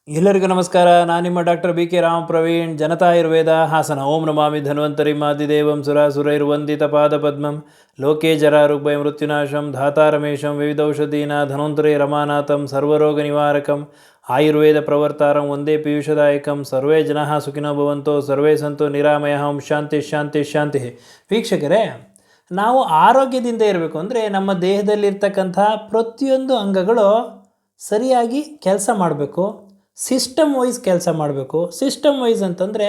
ಎಲ್ಲರಿಗೂ ನಮಸ್ಕಾರ. ನಾನು ನಿಮ್ಮ doctor B K Ram Praveen, Janata Ayurveda Hassan. ಓಂ ನಮಾಮಿ ಧನ್ವಂತರಿ ಮಾದಿದೇವಂ ಸುರಾಸುರೈರ್ವಂದಿತ ಪಾದಪದ್ಮಂ ಲೋಕೆ ಜರಾರುಗ್ಭಯ ಮೃತ್ಯುನಾಶಂ ಧಾತಾರಮೇಶಂ ವಿವಿಧೌಷಧೀನ ಧನ್ವಂತರಿ ರಮಾನಾಥಂ ಸರ್ವರೋಗ ನಿವಾರಕಂ ಆಯುರ್ವೇದ ಪ್ರವರ್ತಾರಂ ಒಂದೇ ಪೀಯೂಷದಾಯಕಂ. ಸರ್ವೇ ಜನಃ ಸುಖಿನೋ ಭವಂತೋ ಸರ್ವೇ ಸಂತು ನಿರಾಮಯ. ಓಂ ಶಾಂತಿ ಶಾಂತಿ ಶಾಂತಿ. ವೀಕ್ಷಕರೇ, ನಾವು ಆರೋಗ್ಯದಿಂದ ಇರಬೇಕು ಅಂದರೆ ನಮ್ಮ ದೇಹದಲ್ಲಿರ್ತಕ್ಕಂಥ ಪ್ರತಿಯೊಂದು ಅಂಗಗಳು ಸರಿಯಾಗಿ ಕೆಲಸ ಮಾಡಬೇಕು, ಸಿಸ್ಟಮ್ ವೈಸ್ ಕೆಲಸ ಮಾಡಬೇಕು. ಸಿಸ್ಟಮ್ ವೈಸ್ ಅಂತಂದರೆ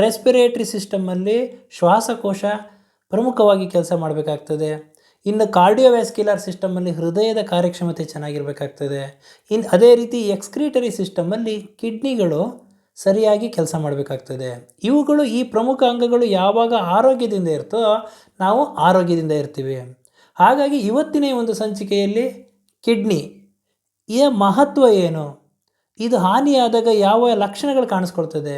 ರೆಸ್ಪಿರೇಟ್ರಿ ಸಿಸ್ಟಮಲ್ಲಿ ಶ್ವಾಸಕೋಶ ಪ್ರಮುಖವಾಗಿ ಕೆಲಸ ಮಾಡಬೇಕಾಗ್ತದೆ. ಇನ್ನು ಕಾರ್ಡಿಯೋವ್ಯಾಸ್ಕ್ಯುಲರ್ ಸಿಸ್ಟಮಲ್ಲಿ ಹೃದಯದ ಕಾರ್ಯಕ್ಷಮತೆ ಚೆನ್ನಾಗಿರಬೇಕಾಗ್ತದೆ. ಅದೇ ರೀತಿ ಎಕ್ಸ್ಕ್ರೀಟರಿ ಸಿಸ್ಟಮಲ್ಲಿ ಕಿಡ್ನಿಗಳು ಸರಿಯಾಗಿ ಕೆಲಸ ಮಾಡಬೇಕಾಗ್ತದೆ. ಇವುಗಳು, ಈ ಪ್ರಮುಖ ಅಂಗಗಳು ಯಾವಾಗ ಆರೋಗ್ಯದಿಂದ ಇರ್ತೋ ನಾವು ಆರೋಗ್ಯದಿಂದ ಇರ್ತೀವಿ. ಹಾಗಾಗಿ ಇವತ್ತಿನ ಒಂದು ಸಂಚಿಕೆಯಲ್ಲಿ ಕಿಡ್ನಿಯ ಮಹತ್ವ ಏನು, ಇದು ಹಾನಿಯಾದಾಗ ಯಾವ ಲಕ್ಷಣಗಳು ಕಾಣಿಸ್ಕೊಳ್ತದೆ,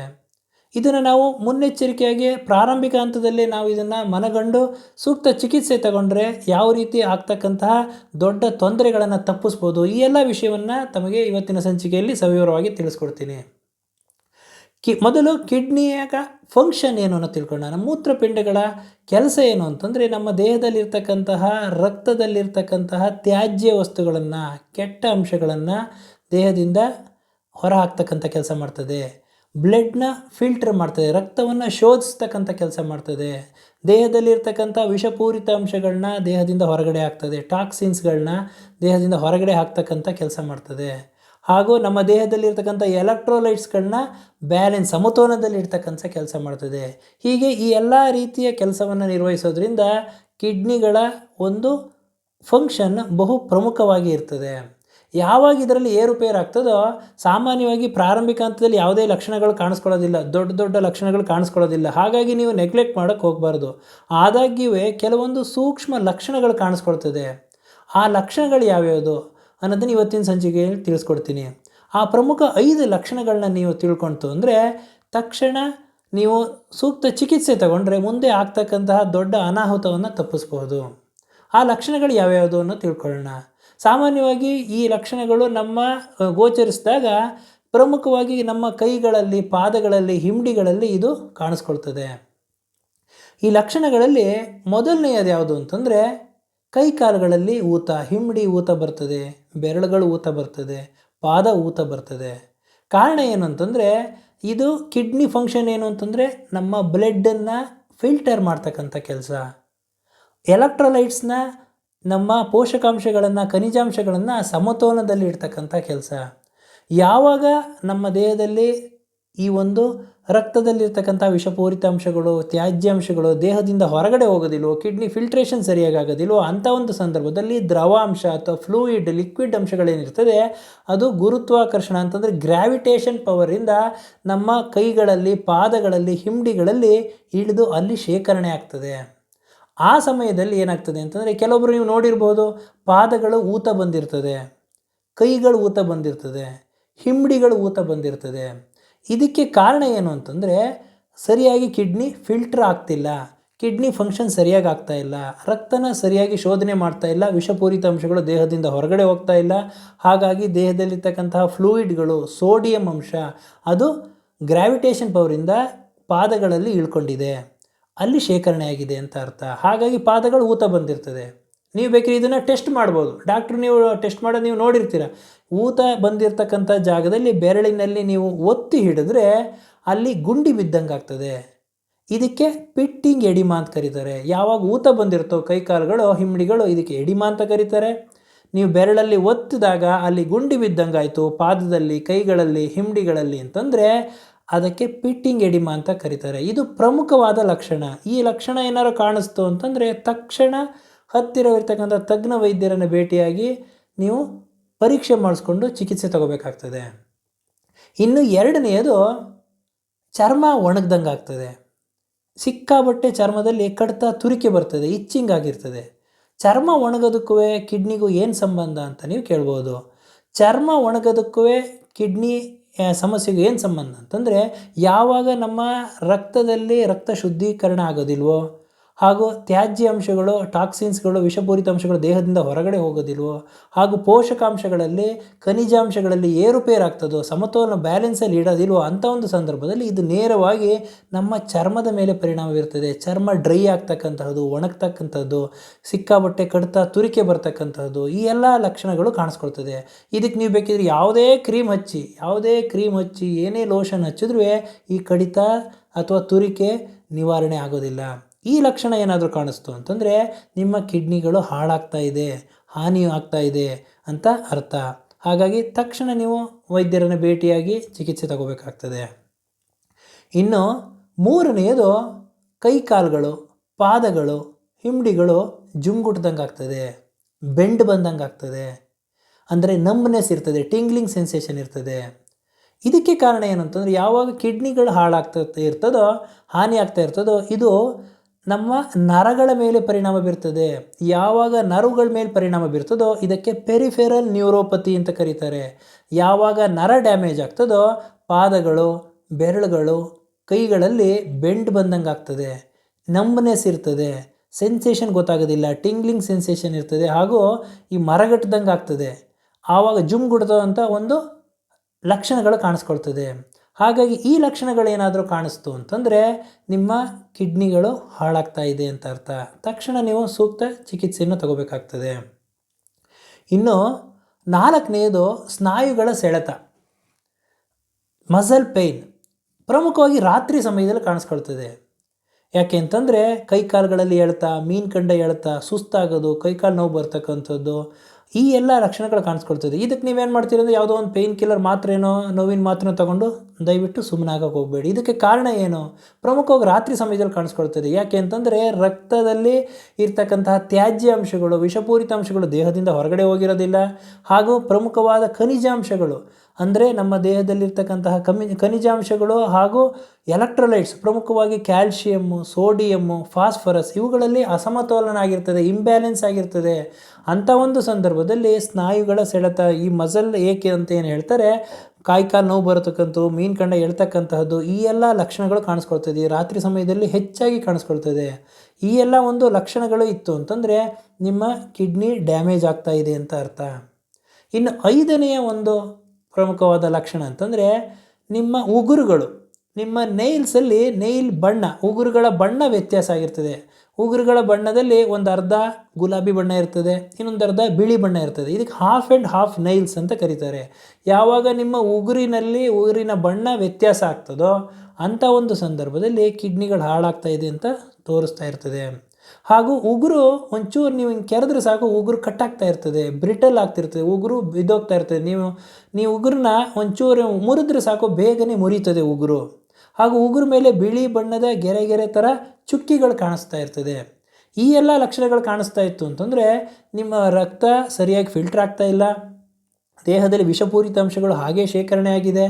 ಇದನ್ನು ನಾವು ಮುನ್ನೆಚ್ಚರಿಕೆಯಾಗಿ ಪ್ರಾರಂಭಿಕ ಹಂತದಲ್ಲೇ ನಾವು ಇದನ್ನು ಮನಗಂಡು ಸೂಕ್ತ ಚಿಕಿತ್ಸೆ ತಗೊಂಡ್ರೆ ಯಾವ ರೀತಿ ಆಗ್ತಕ್ಕಂತಹ ದೊಡ್ಡ ತೊಂದರೆಗಳನ್ನು ತಪ್ಪಿಸ್ಬೋದು, ಈ ಎಲ್ಲ ವಿಷಯವನ್ನು ತಮಗೆ ಇವತ್ತಿನ ಸಂಚಿಕೆಯಲ್ಲಿ ಸವಿವರವಾಗಿ ತಿಳಿಸ್ಕೊಡ್ತೀನಿ. ಮೊದಲು ಕಿಡ್ನಿಯಾಗ ಫಂಕ್ಷನ್ ಏನು ಅನ್ನೋ ತಿಳ್ಕೊಳ್ಳೋಣ. ನಮ್ಮ ಮೂತ್ರಪಿಂಡಗಳ ಕೆಲಸ ಏನು ಅಂತಂದರೆ, ನಮ್ಮ ದೇಹದಲ್ಲಿರ್ತಕ್ಕಂತಹ ರಕ್ತದಲ್ಲಿರ್ತಕ್ಕಂತಹ ತ್ಯಾಜ್ಯ ವಸ್ತುಗಳನ್ನು, ಕೆಟ್ಟ ಅಂಶಗಳನ್ನು ದೇಹದಿಂದ ಹೊರ ಹಾಕ್ತಕ್ಕಂಥ ಕೆಲಸ ಮಾಡ್ತದೆ. ಬ್ಲಡ್ನ ಫಿಲ್ಟರ್ ಮಾಡ್ತದೆ, ರಕ್ತವನ್ನು ಶೋಧಿಸ್ತಕ್ಕಂಥ ಕೆಲಸ ಮಾಡ್ತದೆ. ದೇಹದಲ್ಲಿರ್ತಕ್ಕಂಥ ವಿಷಪೂರಿತ ಅಂಶಗಳನ್ನ ದೇಹದಿಂದ ಹೊರಗಡೆ ಹಾಕ್ತದೆ, ಟಾಕ್ಸಿನ್ಸ್ಗಳನ್ನ ದೇಹದಿಂದ ಹೊರಗಡೆ ಹಾಕ್ತಕ್ಕಂಥ ಕೆಲಸ ಮಾಡ್ತದೆ. ಹಾಗೂ ನಮ್ಮ ದೇಹದಲ್ಲಿರ್ತಕ್ಕಂಥ ಎಲೆಕ್ಟ್ರೋಲೈಟ್ಸ್ಗಳನ್ನ ಬ್ಯಾಲೆನ್ಸ್, ಸಮತೋಲನದಲ್ಲಿ ಇರ್ತಕ್ಕಂಥ ಕೆಲಸ ಮಾಡ್ತದೆ. ಹೀಗೆ ಈ ಎಲ್ಲ ರೀತಿಯ ಕೆಲಸವನ್ನು ನಿರ್ವಹಿಸೋದ್ರಿಂದ ಕಿಡ್ನಿಗಳ ಒಂದು ಫಂಕ್ಷನ್ ಬಹು ಪ್ರಮುಖವಾಗಿ ಇರ್ತದೆ. ಯಾವಾಗ ಇದರಲ್ಲಿ ಏರುಪೇರು ಆಗ್ತದೋ, ಸಾಮಾನ್ಯವಾಗಿ ಪ್ರಾರಂಭಿಕ ಹಂತದಲ್ಲಿ ಯಾವುದೇ ಲಕ್ಷಣಗಳು ಕಾಣಿಸ್ಕೊಳ್ಳೋದಿಲ್ಲ, ದೊಡ್ಡ ದೊಡ್ಡ ಲಕ್ಷಣಗಳು ಕಾಣಿಸ್ಕೊಳ್ಳೋದಿಲ್ಲ. ಹಾಗಾಗಿ ನೀವು ನೆಗ್ಲೆಕ್ಟ್ ಮಾಡೋಕ್ಕೆ ಹೋಗಬಾರ್ದು. ಆದಾಗ್ಯೂ ಕೆಲವೊಂದು ಸೂಕ್ಷ್ಮ ಲಕ್ಷಣಗಳು ಕಾಣಿಸ್ಕೊಳ್ತದೆ. ಆ ಲಕ್ಷಣಗಳು ಯಾವ್ಯಾವುದು ಅನ್ನೋದನ್ನು ಇವತ್ತಿನ ಸಂಚಿಕೆಯಲ್ಲಿ ತಿಳಿಸ್ಕೊಡ್ತೀನಿ. ಆ ಪ್ರಮುಖ 5 ಲಕ್ಷಣಗಳನ್ನ ನೀವು ತಿಳ್ಕೊಳ್ತು ಅಂದರೆ ತಕ್ಷಣ ನೀವು ಸೂಕ್ತ ಚಿಕಿತ್ಸೆ ತಗೊಂಡ್ರೆ ಮುಂದೆ ಆಗ್ತಕ್ಕಂತಹ ದೊಡ್ಡ ಅನಾಹುತವನ್ನು ತಪ್ಪಿಸ್ಬೋದು. ಆ ಲಕ್ಷಣಗಳು ಯಾವ್ಯಾವುದು ಅನ್ನೋ ತಿಳ್ಕೊಳ್ಳೋಣ. ಸಾಮಾನ್ಯವಾಗಿ ಈ ಲಕ್ಷಣಗಳು ನಮ್ಮ ಗೋಚರಿಸಿದಾಗ ಪ್ರಮುಖವಾಗಿ ನಮ್ಮ ಕೈಗಳಲ್ಲಿ, ಪಾದಗಳಲ್ಲಿ, ಹಿಂಡಿಗಳಲ್ಲಿ ಇದು ಕಾಣಿಸ್ಕೊಳ್ತದೆ. ಈ ಲಕ್ಷಣಗಳಲ್ಲಿ ಮೊದಲನೆಯದು ಯಾವುದು ಅಂತಂದರೆ, ಕೈ ಕಾಲುಗಳಲ್ಲಿ ಊತ, ಹಿಂಡಿ ಊತ ಬರ್ತದೆ, ಬೆರಳುಗಳು ಊತ ಬರ್ತದೆ, ಪಾದ ಊತ ಬರ್ತದೆ. ಕಾರಣ ಏನು ಅಂತಂದರೆ, ಇದು ಕಿಡ್ನಿ ಫಂಕ್ಷನ್ ಏನು ಅಂತಂದರೆ ನಮ್ಮ ಬ್ಲಡ್ಡನ್ನು ಫಿಲ್ಟರ್ ಮಾಡ್ತಕ್ಕಂಥ ಕೆಲಸ, ಎಲೆಕ್ಟ್ರೋಲೈಟ್ಸ್ನ, ನಮ್ಮ ಪೋಷಕಾಂಶಗಳನ್ನು, ಖನಿಜಾಂಶಗಳನ್ನು ಸಮತೋಲನದಲ್ಲಿ ಇಡ್ತಕ್ಕಂಥ ಕೆಲಸ. ಯಾವಾಗ ನಮ್ಮ ದೇಹದಲ್ಲಿ ಈ ಒಂದು ರಕ್ತದಲ್ಲಿರ್ತಕ್ಕಂಥ ವಿಷಪೂರಿತ ಅಂಶಗಳು, ತ್ಯಾಜ್ಯಾಂಶಗಳು ದೇಹದಿಂದ ಹೊರಗಡೆ ಹೋಗೋದಿಲ್ವೋ, ಕಿಡ್ನಿ ಫಿಲ್ಟ್ರೇಷನ್ ಸರಿಯಾಗಿ ಆಗೋದಿಲ್ವೋ, ಅಂಥ ಒಂದು ಸಂದರ್ಭದಲ್ಲಿ ದ್ರವಾಂಶ ಅಥವಾ ಫ್ಲೂಯಿಡ್, ಲಿಕ್ವಿಡ್ ಅಂಶಗಳೇನಿರ್ತದೆ ಅದು ಗುರುತ್ವಾಕರ್ಷಣ ಅಂತಂದರೆ ಗ್ರಾವಿಟೇಷನ್ ಪವರಿಂದ ನಮ್ಮ ಕೈಗಳಲ್ಲಿ, ಪಾದಗಳಲ್ಲಿ, ಹಿಂಡಿಗಳಲ್ಲಿ ಇಳಿದು ಅಲ್ಲಿ ಶೇಖರಣೆ ಆಗ್ತದೆ. ಆ ಸಮಯದಲ್ಲಿ ಏನಾಗ್ತದೆ ಅಂತಂದರೆ, ಕೆಲವೊಬ್ಬರು ನೀವು ನೋಡಿರ್ಬೋದು, ಪಾದಗಳು ಊತ ಬಂದಿರ್ತದೆ, ಕೈಗಳು ಊತ ಬಂದಿರ್ತದೆ, ಹಿಂಡಿಗಳು ಊತ ಬಂದಿರ್ತದೆ. ಇದಕ್ಕೆ ಕಾರಣ ಏನು ಅಂತಂದರೆ, ಸರಿಯಾಗಿ ಕಿಡ್ನಿ ಫಿಲ್ಟರ್ ಆಗ್ತಿಲ್ಲ, ಕಿಡ್ನಿ ಫಂಕ್ಷನ್ ಸರಿಯಾಗಿ ಆಗ್ತಾ ಇಲ್ಲ, ರಕ್ತನ ಸರಿಯಾಗಿ ಶೋಧನೆ ಮಾಡ್ತಾ ಇಲ್ಲ, ವಿಷಪೂರಿತ ಅಂಶಗಳು ದೇಹದಿಂದ ಹೊರಗಡೆ ಹೋಗ್ತಾ ಇಲ್ಲ. ಹಾಗಾಗಿ ದೇಹದಲ್ಲಿರ್ತಕ್ಕಂತಹ ಫ್ಲೂಯಿಡ್ಗಳು, ಸೋಡಿಯಂ ಅಂಶ ಅದು ಗ್ರಾವಿಟೇಷನ್ ಪವರಿಂದ ಪಾದಗಳಲ್ಲಿ ಇಳ್ಕೊಂಡಿದೆ, ಅಲ್ಲಿ ಶೇಖರಣೆ ಆಗಿದೆ ಅಂತ ಅರ್ಥ. ಹಾಗಾಗಿ ಪಾದಗಳು ಊತ ಬಂದಿರ್ತದೆ. ನೀವು ಬೇಕಿದ್ರೆ ಇದನ್ನು ಟೆಸ್ಟ್ ಮಾಡ್ಬೋದು. ಡಾಕ್ಟ್ರು ನೀವು ಟೆಸ್ಟ್ ಮಾಡೋದು ನೀವು ನೋಡಿರ್ತೀರ. ಊತ ಬಂದಿರತಕ್ಕಂಥ ಜಾಗದಲ್ಲಿ ಬೆರಳಿನಲ್ಲಿ ನೀವು ಒತ್ತಿ ಹಿಡಿದ್ರೆ ಅಲ್ಲಿ ಗುಂಡಿ ಬಿದ್ದಂಗೆ ಆಗ್ತದೆ. ಇದಕ್ಕೆ ಪಿಟ್ಟಿಂಗ್ ಎಡಿಮಾ ಅಂತ ಕರೀತಾರೆ. ಯಾವಾಗ ಊತ ಬಂದಿರ್ತೋ ಕೈಕಾಲುಗಳು, ಹಿಂಡಿಗಳು, ಇದಕ್ಕೆ ಎಡಿಮಾ ಅಂತ ಕರೀತಾರೆ. ನೀವು ಬೆರಳಲ್ಲಿ ಒತ್ತಿದಾಗ ಅಲ್ಲಿ ಗುಂಡಿ ಬಿದ್ದಂಗೆ ಆಯಿತು ಪಾದದಲ್ಲಿ, ಕೈಗಳಲ್ಲಿ, ಹಿಂಡಿಗಳಲ್ಲಿ ಅಂತಂದರೆ ಅದಕ್ಕೆ ಪಿಟ್ಟಿಂಗ್ ಎಡಿಮಾ ಅಂತ ಕರೀತಾರೆ. ಇದು ಪ್ರಮುಖವಾದ ಲಕ್ಷಣ. ಈ ಲಕ್ಷಣ ಏನಾರು ಕಾಣಿಸ್ತು ಅಂತಂದರೆ ತಕ್ಷಣ ಹತ್ತಿರವಿರ್ತಕ್ಕಂಥ ತಜ್ಞ ವೈದ್ಯರನ್ನು ಭೇಟಿಯಾಗಿ ನೀವು ಪರೀಕ್ಷೆ ಮಾಡಿಸ್ಕೊಂಡು ಚಿಕಿತ್ಸೆ ತಗೋಬೇಕಾಗ್ತದೆ. ಇನ್ನು ಎರಡನೆಯದು, ಚರ್ಮ ಒಣಗ್ದಂಗೆ ಆಗ್ತದೆ. ಸಿಕ್ಕಾಬಟ್ಟೆ ಚರ್ಮದಲ್ಲಿ ಕಡಿತ, ತುರಿಕೆ ಬರ್ತದೆ, ಇಚ್ಚಿಂಗ್ ಆಗಿರ್ತದೆ. ಚರ್ಮ ಒಣಗೋದಕ್ಕೂ ಕಿಡ್ನಿಗೂ ಏನು ಸಂಬಂಧ ಅಂತ ನೀವು ಕೇಳ್ಬೋದು. ಚರ್ಮ ಒಣಗೋದಕ್ಕೂ ಕಿಡ್ನಿ ಸಮಸ್ಯೆಗೆ ಏನು ಸಂಬಂಧ ಅಂತಂದರೆ, ಯಾವಾಗ ನಮ್ಮ ರಕ್ತದಲ್ಲಿ ರಕ್ತ ಶುದ್ಧೀಕರಣ ಆಗೋದಿಲ್ವೋ, ಹಾಗೂ ತ್ಯಾಜ್ಯ ಅಂಶಗಳು, ಟಾಕ್ಸಿನ್ಸ್ಗಳು, ವಿಷಪೂರಿತ ಅಂಶಗಳು ದೇಹದಿಂದ ಹೊರಗಡೆ ಹೋಗೋದಿಲ್ವೋ, ಹಾಗೂ ಪೋಷಕಾಂಶಗಳಲ್ಲಿ, ಖನಿಜಾಂಶಗಳಲ್ಲಿ ಏರುಪೇರಾಗ್ತದೋ, ಸಮತೋಲನ ಬ್ಯಾಲೆನ್ಸಲ್ಲಿ ಇಡೋದಿಲ್ವೋ ಅಂಥ ಒಂದು ಸಂದರ್ಭದಲ್ಲಿ ಇದು ನೇರವಾಗಿ ನಮ್ಮ ಚರ್ಮದ ಮೇಲೆ ಪರಿಣಾಮ ಬೀರ್ತದೆ. ಚರ್ಮ ಡ್ರೈ ಆಗ್ತಕ್ಕಂತಹದ್ದು, ಒಣಗ್ತಕ್ಕಂಥದ್ದು, ಸಿಕ್ಕಾಬಟ್ಟೆ ಕಡಿತ, ತುರಿಕೆ ಬರ್ತಕ್ಕಂಥದ್ದು, ಈ ಎಲ್ಲ ಲಕ್ಷಣಗಳು ಕಾಣಿಸ್ಕೊಳ್ತದೆ. ಇದಕ್ಕೆ ನೀವು ಬೇಕಿದ್ರೆ ಯಾವುದೇ ಕ್ರೀಮ್ ಹಚ್ಚಿ ಏನೇ ಲೋಷನ್ ಹಚ್ಚಿದ್ರೂ ಈ ಕಡಿತ ಅಥವಾ ತುರಿಕೆ ನಿವಾರಣೆ ಆಗೋದಿಲ್ಲ. ಈ ಲಕ್ಷಣ ಏನಾದರೂ ಕಾಣಿಸ್ತು ಅಂತಂದರೆ ನಿಮ್ಮ ಕಿಡ್ನಿಗಳು ಹಾಳಾಗ್ತಾ ಇದೆ, ಹಾನಿ ಆಗ್ತಾ ಇದೆ ಅಂತ ಅರ್ಥ. ಹಾಗಾಗಿ ತಕ್ಷಣ ನೀವು ವೈದ್ಯರನ್ನು ಭೇಟಿಯಾಗಿ ಚಿಕಿತ್ಸೆ ತಗೋಬೇಕಾಗ್ತದೆ. ಇನ್ನು ಮೂರನೆಯದು ಕೈಕಾಲುಗಳು, ಪಾದಗಳು, ಹಿಂಡಿಗಳು ಜುಂಗುಟ್ದಂಗೆ ಆಗ್ತದೆ, ಬೆಂಡ್ ಬಂದಂಗೆ ಆಗ್ತದೆ, ಅಂದರೆ ನಂಬ್ನೆಸ್ ಇರ್ತದೆ, ಟಿಂಗ್ಲಿಂಗ್ ಸೆನ್ಸೇಷನ್ ಇರ್ತದೆ. ಇದಕ್ಕೆ ಕಾರಣ ಏನಂತಂದರೆ ಯಾವಾಗ ಕಿಡ್ನಿಗಳು ಹಾನಿ ಆಗ್ತಾ ಇರ್ತದೋ ಇದು ನಮ್ಮ ನರಗಳ ಮೇಲೆ ಪರಿಣಾಮ ಬೀರ್ತದೆ. ಯಾವಾಗ ನರಗಳ ಮೇಲೆ ಪರಿಣಾಮ ಬೀರ್ತದೋ ಇದಕ್ಕೆ ಪೆರಿಫೆರಲ್ ನ್ಯೂರೋಪತಿ ಅಂತ ಕರೀತಾರೆ. ಯಾವಾಗ ನರ ಡ್ಯಾಮೇಜ್ ಆಗ್ತದೋ ಪಾದಗಳು, ಬೆರಳುಗಳು, ಕೈಗಳಲ್ಲಿ ಬೆಂಡ್ ಬಂದಂಗೆ ಆಗ್ತದೆ, ನಂಬ್ನೆಸ್ ಇರ್ತದೆ, ಸೆನ್ಸೇಷನ್ ಗೊತ್ತಾಗೋದಿಲ್ಲ, ಟಿಂಗ್ಲಿಂಗ್ ಸೆನ್ಸೇಷನ್ ಇರ್ತದೆ, ಹಾಗೂ ಈ ಮರಗಟ್ಟದಂಗೆ ಆಗ್ತದೆ. ಆವಾಗ ಜುಮ್ಗುಡ್ತದಂಥ ಒಂದು ಲಕ್ಷಣಗಳು ಕಾಣಿಸ್ಕೊಳ್ತದೆ. ಹಾಗಾಗಿ ಈ ಲಕ್ಷಣಗಳೇನಾದರೂ ಕಾಣಿಸ್ತು ಅಂತಂದರೆ ನಿಮ್ಮ ಕಿಡ್ನಿಗಳು ಹಾಳಾಗ್ತಾ ಇದೆ ಅಂತ ಅರ್ಥ. ತಕ್ಷಣ ನೀವು ಸೂಕ್ತ ಚಿಕಿತ್ಸೆಯನ್ನು ತಗೋಬೇಕಾಗ್ತದೆ. ಇನ್ನು ನಾಲ್ಕನೆಯದು ಸ್ನಾಯುಗಳ ಸೆಳೆತ, ಮಸಲ್ ಪೇಯ್ನ್. ಪ್ರಮುಖವಾಗಿ ರಾತ್ರಿ ಸಮಯದಲ್ಲಿ ಕಾಣಿಸ್ಕೊಳ್ತದೆ. ಯಾಕೆ ಅಂತಂದರೆ ಕೈಕಾಲುಗಳಲ್ಲಿ ಎಳೆತ, ಮೀನು ಕಂಡ ಎಳೆತ, ಸುಸ್ತಾಗೋದು, ಕೈಕಾಲು ನೋವು ಬರ್ತಕ್ಕಂಥದ್ದು, ಈ ಎಲ್ಲ ಲಕ್ಷಣಗಳು ಕಾಣಿಸ್ಕೊಳ್ತದೆ. ಇದಕ್ಕೆ ನೀವೇನು ಮಾಡ್ತೀರಿ ಅಂದರೆ ಯಾವುದೋ ಒಂದು ಪೇಯ್ನ್ ಕಿಲ್ಲರ್ ಮಾತ್ರೇನೋ, ನೋವಿನ ಮಾತ್ರೆ ತಗೊಂಡು ದಯವಿಟ್ಟು ಸುಮ್ಮನೆ ಆಗೋಕ್ಕೆ ಹೋಗಬೇಡಿ. ಇದಕ್ಕೆ ಕಾರಣ ಏನು? ಪ್ರಮುಖವಾಗಿ ರಾತ್ರಿ ಸಮಯದಲ್ಲಿ ಕಾಣಿಸ್ಕೊಳ್ತದೆ. ಯಾಕೆ ಅಂತಂದರೆ ರಕ್ತದಲ್ಲಿ ಇರ್ತಕ್ಕಂತಹ ತ್ಯಾಜ್ಯ ಅಂಶಗಳು, ವಿಷಪೂರಿತ ಅಂಶಗಳು ದೇಹದಿಂದ ಹೊರಗಡೆ ಹೋಗಿರೋದಿಲ್ಲ, ಹಾಗೂ ಪ್ರಮುಖವಾದ ಖನಿಜಾಂಶಗಳು ಅಂದರೆ ನಮ್ಮ ದೇಹದಲ್ಲಿರ್ತಕ್ಕಂತಹ ಖನಿಜಾಂಶಗಳು ಹಾಗೂ ಎಲೆಕ್ಟ್ರೋಲೈಟ್ಸ್, ಪ್ರಮುಖವಾಗಿ ಕ್ಯಾಲ್ಶಿಯಮ್ಮು, ಸೋಡಿಯಮ್ಮು, ಫಾಸ್ಫರಸ್, ಇವುಗಳಲ್ಲಿ ಅಸಮತೋಲನ ಆಗಿರ್ತದೆ, ಇಂಬ್ಯಾಲೆನ್ಸ್ ಆಗಿರ್ತದೆ. ಅಂಥ ಒಂದು ಸಂದರ್ಭದಲ್ಲಿ ಸ್ನಾಯುಗಳ ಸೆಳೆತ, ಈ ಮಸಲ್ ಏಕೆ ಅಂತ ಏನು ಹೇಳ್ತಾರೆ, ಕಾಲು ನೋವು ಬರತಕ್ಕಂಥದ್ದು, ಮೀನು ಕಂಡ ಎಳ್ತಕ್ಕಂತಹದ್ದು, ಈ ಎಲ್ಲ ಲಕ್ಷಣಗಳು ಕಾಣಿಸ್ಕೊಳ್ತದೆ. ರಾತ್ರಿ ಸಮಯದಲ್ಲಿ ಹೆಚ್ಚಾಗಿ ಕಾಣಿಸ್ಕೊಳ್ತದೆ. ಈ ಎಲ್ಲ ಒಂದು ಲಕ್ಷಣಗಳು ಇತ್ತು ಅಂತಂದರೆ ನಿಮ್ಮ ಕಿಡ್ನಿ ಡ್ಯಾಮೇಜ್ ಆಗ್ತಾ ಇದೆ ಅಂತ ಅರ್ಥ. ಇನ್ನು ಐದನೆಯ ಒಂದು ಪ್ರಮುಖವಾದ ಲಕ್ಷಣ ಅಂತಂದರೆ ನಿಮ್ಮ ಉಗುರುಗಳು, ನಿಮ್ಮ ನೈಲ್ ಬಣ್ಣ, ಉಗುರುಗಳ ಬಣ್ಣ ವ್ಯತ್ಯಾಸ ಆಗಿರ್ತದೆ. ಉಗುರುಗಳ ಬಣ್ಣದಲ್ಲಿ ಒಂದು ಅರ್ಧ ಗುಲಾಬಿ ಬಣ್ಣ ಇರ್ತದೆ, ಇನ್ನೊಂದು ಅರ್ಧ ಬಿಳಿ ಬಣ್ಣ ಇರ್ತದೆ. ಇದಕ್ಕೆ ಹಾಫ್ ಆ್ಯಂಡ್ ಹಾಫ್ ನೈಲ್ಸ್ ಅಂತ ಕರೀತಾರೆ. ಯಾವಾಗ ನಿಮ್ಮ ಉಗುರಿನ ಬಣ್ಣ ವ್ಯತ್ಯಾಸ ಆಗ್ತದೋ ಅಂಥ ಒಂದು ಸಂದರ್ಭದಲ್ಲಿ ಕಿಡ್ನಿಗಳು ಹಾಳಾಗ್ತಾ ಇದೆ ಅಂತ ತೋರಿಸ್ತಾ ಇರ್ತದೆ. ಹಾಗೂ ಉಗುರು ಒಂಚೂರು ನೀವು ಹಿಂಗೆ ಕೆರೆದ್ರೆ ಸಾಕು ಉಗುರು ಕಟ್ಟಾಗ್ತಾ ಇರ್ತದೆ, ಬ್ರಿಟಲ್ ಆಗ್ತಿರ್ತದೆ, ಉಗುರು ಬಿದ್ದೋಗ್ತಾ ಇರ್ತದೆ. ನೀವು ಉಗುರನ್ನ ಒಂಚೂರು ಮುರಿದ್ರೆ ಸಾಕು ಬೇಗನೆ ಮುರಿತದೆ ಉಗುರು. ಹಾಗೂ ಉಗುರು ಮೇಲೆ ಬಿಳಿ ಬಣ್ಣದ ಗೆರೆ ಥರ ಚುಕ್ಕಿಗಳು ಕಾಣಿಸ್ತಾ ಇರ್ತದೆ. ಈ ಎಲ್ಲ ಲಕ್ಷಣಗಳು ಕಾಣಿಸ್ತಾ ಇತ್ತು ಅಂತಂದರೆ ನಿಮ್ಮ ರಕ್ತ ಸರಿಯಾಗಿ ಫಿಲ್ಟರ್ ಆಗ್ತಾ ಇಲ್ಲ, ದೇಹದಲ್ಲಿ ವಿಷಪೂರಿತ ಅಂಶಗಳು ಹಾಗೇ ಶೇಖರಣೆ ಆಗಿದೆ,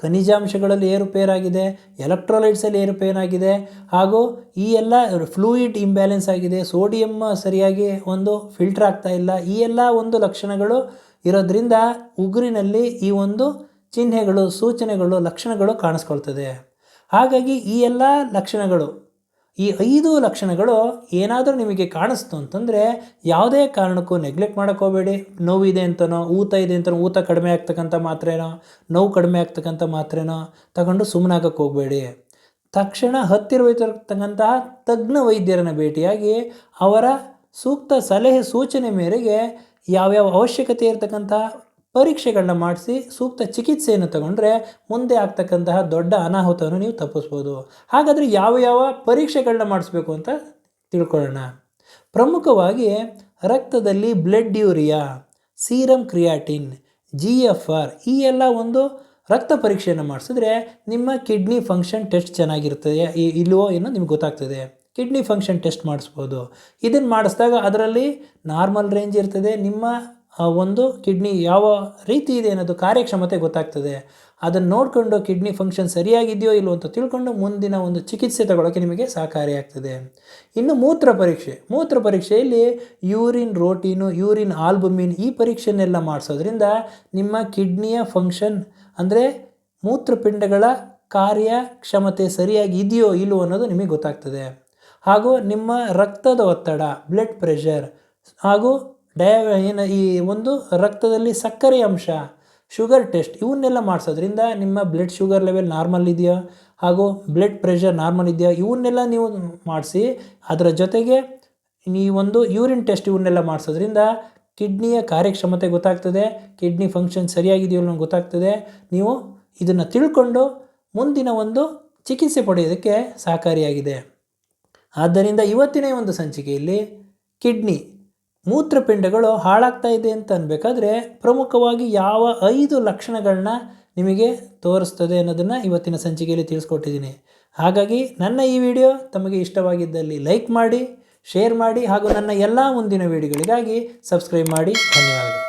ಖನಿಜಾಂಶಗಳಲ್ಲಿ ಏರುಪೇರಾಗಿದೆ, ಎಲೆಕ್ಟ್ರೋಲೈಟ್ಸಲ್ಲಿ ಏರುಪೇರಾಗಿದೆ, ಹಾಗೂ ಈ ಎಲ್ಲ ಫ್ಲೂಯಿಡ್ ಇಂಬ್ಯಾಲೆನ್ಸ್ ಆಗಿದೆ, ಸೋಡಿಯಮ್ ಸರಿಯಾಗಿ ಒಂದು ಫಿಲ್ಟರ್ ಆಗ್ತಾ ಇಲ್ಲ. ಈ ಎಲ್ಲ ಒಂದು ಲಕ್ಷಣಗಳು ಇರೋದ್ರಿಂದ ಉಗುರಿನಲ್ಲಿ ಈ ಒಂದು ಚಿಹ್ನೆಗಳು, ಸೂಚನೆಗಳು, ಲಕ್ಷಣಗಳು ಕಾಣಿಸ್ಕೊಳ್ತದೆ. ಹಾಗಾಗಿ ಈ ಎಲ್ಲ ಲಕ್ಷಣಗಳು, ಈ 5 ಲಕ್ಷಣಗಳು ಏನಾದರೂ ನಿಮಗೆ ಕಾಣಿಸ್ತು ಅಂತಂದರೆ ಯಾವುದೇ ಕಾರಣಕ್ಕೂ ನೆಗ್ಲೆಕ್ಟ್ ಮಾಡೋಕ್ಕೆ ಹೋಗಬೇಡಿ. ನೋವಿದೆ ಅಂತನೋ, ಊತ ಇದೆ ಅಂತನೋ, ಊತ ಕಡಿಮೆ ಆಗ್ತಕ್ಕಂಥ ಮಾತ್ರೆನೋ, ನೋವು ಕಡಿಮೆ ಆಗ್ತಕ್ಕಂಥ ಮಾತ್ರೆನೋ ತಗೊಂಡು ಸುಮ್ಮನಾಗಕ್ಕೆ ಹೋಗಬೇಡಿ. ತಕ್ಷಣ ಹತ್ತಿರವಿರತಕ್ಕಂತಹ ತಜ್ಞ ವೈದ್ಯರನ್ನು ಭೇಟಿಯಾಗಿ ಅವರ ಸೂಕ್ತ ಸಲಹೆ ಸೂಚನೆ ಮೇರೆಗೆ ಯಾವ್ಯಾವ ಅವಶ್ಯಕತೆ ಇರತಕ್ಕಂಥ ಪರೀಕ್ಷೆಗಳನ್ನ ಮಾಡಿಸಿ ಸೂಕ್ತ ಚಿಕಿತ್ಸೆಯನ್ನು ತಗೊಂಡ್ರೆ ಮುಂದೆ ಆಗ್ತಕ್ಕಂತಹ ದೊಡ್ಡ ಅನಾಹುತವನ್ನು ನೀವು ತಪ್ಪಿಸ್ಬೋದು. ಹಾಗಾದರೆ ಯಾವ ಪರೀಕ್ಷೆಗಳನ್ನ ಮಾಡಿಸ್ಬೇಕು ಅಂತ ತಿಳ್ಕೊಳ್ಳೋಣ. ಪ್ರಮುಖವಾಗಿ ರಕ್ತದಲ್ಲಿ blood urea, serum creatine, GFR, ಈ ಎಲ್ಲ ಒಂದು ರಕ್ತ ಪರೀಕ್ಷೆಯನ್ನು ಮಾಡಿಸಿದ್ರೆ ನಿಮ್ಮ ಕಿಡ್ನಿ ಫಂಕ್ಷನ್ ಟೆಸ್ಟ್ ಚೆನ್ನಾಗಿರ್ತದೆ ಇಲ್ವೋ ಏನೋ ನಿಮ್ಗೆ ಗೊತ್ತಾಗ್ತದೆ. ಕಿಡ್ನಿ ಫಂಕ್ಷನ್ ಟೆಸ್ಟ್ ಮಾಡಿಸ್ಬೋದು. ಇದನ್ನು ಮಾಡಿಸಿದಾಗ ಅದರಲ್ಲಿ ನಾರ್ಮಲ್ ರೇಂಜ್ ಇರ್ತದೆ, ನಿಮ್ಮ ಒಂದು ಕಿಡ್ನಿ ಯಾವ ರೀತಿ ಇದೆ ಅನ್ನೋದು ಕಾರ್ಯಕ್ಷಮತೆ ಗೊತ್ತಾಗ್ತದೆ. ಅದನ್ನು ನೋಡಿಕೊಂಡು ಕಿಡ್ನಿ ಫಂಕ್ಷನ್ ಸರಿಯಾಗಿದೆಯೋ ಇಲ್ಲವೋ ಅಂತ ತಿಳ್ಕೊಂಡು ಮುಂದಿನ ಒಂದು ಚಿಕಿತ್ಸೆ ತಗೊಳ್ಳೋಕ್ಕೆ ನಿಮಗೆ ಸಹಕಾರಿಯಾಗ್ತದೆ. ಇನ್ನು ಮೂತ್ರ ಪರೀಕ್ಷೆಯಲ್ಲಿ ಯೂರಿನ್ ರೋಟೀನು, ಯೂರಿನ್ ಆಲ್ಬುಮಿನ್, ಈ ಪರೀಕ್ಷೆನೆಲ್ಲ ಮಾಡಿಸೋದ್ರಿಂದ ನಿಮ್ಮ ಕಿಡ್ನಿಯ ಫಂಕ್ಷನ್ ಅಂದರೆ ಮೂತ್ರಪಿಂಡಗಳ ಕಾರ್ಯಕ್ಷಮತೆ ಸರಿಯಾಗಿ ಇದೆಯೋ ಇಲ್ಲವೋ ಅನ್ನೋದು ನಿಮಗೆ ಗೊತ್ತಾಗ್ತದೆ. ಹಾಗೂ ನಿಮ್ಮ ರಕ್ತದ ಒತ್ತಡ, ಬ್ಲಡ್ ಪ್ರೆಷರ್, ಹಾಗೂ ಈ ಒಂದು ರಕ್ತದಲ್ಲಿ ಸಕ್ಕರೆ ಅಂಶ, ಶುಗರ್ ಟೆಸ್ಟ್ ಇವನ್ನೆಲ್ಲ ಮಾಡಿಸೋದ್ರಿಂದ ನಿಮ್ಮ ಬ್ಲಡ್ ಶುಗರ್ ಲೆವೆಲ್ ನಾರ್ಮಲ್ ಇದೆಯಾ ಹಾಗೂ ಬ್ಲಡ್ ಪ್ರೆಷರ್ ನಾರ್ಮಲ್ ಇದೆಯಾ ಇವನ್ನೆಲ್ಲ ನೀವು ಮಾಡಿಸಿ, ಅದರ ಜೊತೆಗೆ ನೀವೊಂದು ಯೂರಿನ್ ಟೆಸ್ಟ್ ಇವನ್ನೆಲ್ಲ ಮಾಡಿಸೋದ್ರಿಂದ ಕಿಡ್ನಿಯ ಕಾರ್ಯಕ್ಷಮತೆ ಗೊತ್ತಾಗ್ತದೆ, ಕಿಡ್ನಿ ಫಂಕ್ಷನ್ ಸರಿಯಾಗಿದೆಯೋ ಅನ್ನೋ ಗೊತ್ತಾಗ್ತದೆ. ನೀವು ಇದನ್ನು ತಿಳ್ಕೊಂಡು ಮುಂದಿನ ಒಂದು ಚಿಕಿತ್ಸೆ ಪಡೆಯೋದಕ್ಕೆ ಸಹಕಾರಿಯಾಗಿದೆ. ಆದ್ದರಿಂದ ಇವತ್ತಿನ ಒಂದು ಸಂಚಿಕೆಯಲ್ಲಿ ಕಿಡ್ನಿ ಮೂತ್ರಪಿಂಡಗಳು ಹಾಳಾಗ್ತಾ ಇದೆ ಅಂತ ಅನ್ಬೇಕಾದ್ರೆ ಪ್ರಮುಖವಾಗಿ ಯಾವ 5 ಲಕ್ಷಣಗಳನ್ನ ನಿಮಗೆ ತೋರಿಸ್ತದೆ ಅನ್ನೋದನ್ನು ಇವತ್ತಿನ ಸಂಚಿಕೆಯಲ್ಲಿ ತಿಳಿಸ್ಕೊಟ್ಟಿದ್ದೀನಿ. ಹಾಗಾಗಿ ನನ್ನ ಈ ವಿಡಿಯೋ ತಮಗೆ ಇಷ್ಟವಾಗಿದ್ದಲ್ಲಿ ಲೈಕ್ ಮಾಡಿ, ಶೇರ್ ಮಾಡಿ ಹಾಗೂ ನನ್ನ ಎಲ್ಲ ಮುಂದಿನ ವಿಡಿಯೋಗಳಿಗಾಗಿ ಸಬ್ಸ್ಕ್ರೈಬ್ ಮಾಡಿ. ಧನ್ಯವಾದಗಳು.